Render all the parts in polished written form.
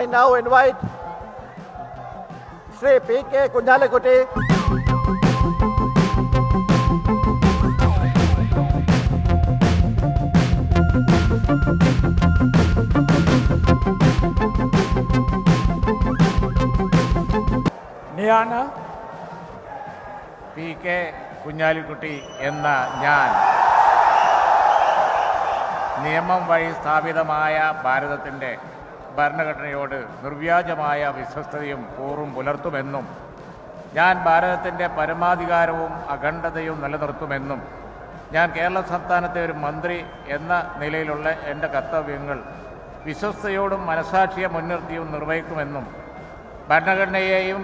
now invite Sri P.K. Kunjalikutti. ഞാൻ P.K. Kunhalikutty എന്ന ഞാൻ നിയമം വഴി സ്ഥാപിതമായ ഭാരതത്തിൻ്റെ ഭരണഘടനയോട് നിർവ്യാജമായ വിശ്വസ്തതയും കൂറും പുലർത്തുമെന്നും ഞാൻ ഭാരതത്തിൻ്റെ പരമാധികാരവും അഖണ്ഡതയും നിലനിർത്തുമെന്നും ഞാൻ കേരള സംസ്ഥാനത്തെ ഒരു മന്ത്രി എന്ന നിലയിലുള്ള എൻ്റെ കർത്തവ്യങ്ങൾ വിശ്വസ്തയോടും മനസാക്ഷിയെ മുൻനിർത്തിയും നിർവഹിക്കുമെന്നും ഭരണഘടനയെയും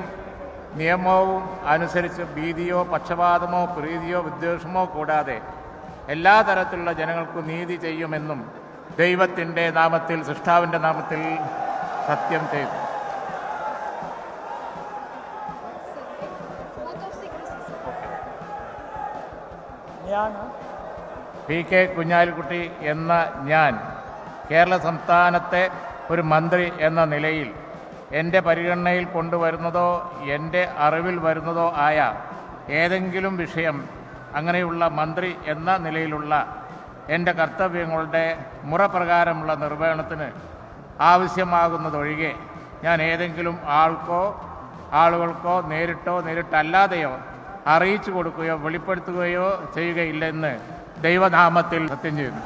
നിയമവും അനുസരിച്ച് ഭീതിയോ പക്ഷപാതമോ പ്രീതിയോ വിദ്വേഷമോ കൂടാതെ എല്ലാ തരത്തിലുള്ള ജനങ്ങൾക്കും നീതി ചെയ്യുമെന്നും ദൈവത്തിൻ്റെ നാമത്തിൽ സൃഷ്ടാവിൻ്റെ നാമത്തിൽ സത്യം ചെയ്തു. ഞാൻ P.K. കുഞ്ഞാലിക്കുട്ടി എന്ന ഞാൻ കേരള സംസ്ഥാനത്തെ ഒരു മന്ത്രി എന്ന നിലയിൽ എൻ്റെ പരിഗണനയിൽ കൊണ്ടുവരുന്നതോ എൻ്റെ അറിവിൽ വരുന്നതോ ആയ ഏതെങ്കിലും വിഷയം അങ്ങനെയുള്ള മന്ത്രി എന്ന നിലയിലുള്ള എൻ്റെ കർത്തവ്യങ്ങളുടെ മുറപ്രകാരമുള്ള നിർവഹണത്തിന് ആവശ്യമാകുന്നതൊഴികെ ഞാൻ ഏതെങ്കിലും ആളുകൾക്കോ നേരിട്ടോ നേരിട്ടല്ലാതെയോ അറിയിച്ചു കൊടുക്കുകയോ വെളിപ്പെടുത്തുകയോ ചെയ്യുകയില്ലെന്ന് ദൈവനാമത്തിൽ സത്യം ചെയ്യുന്നു.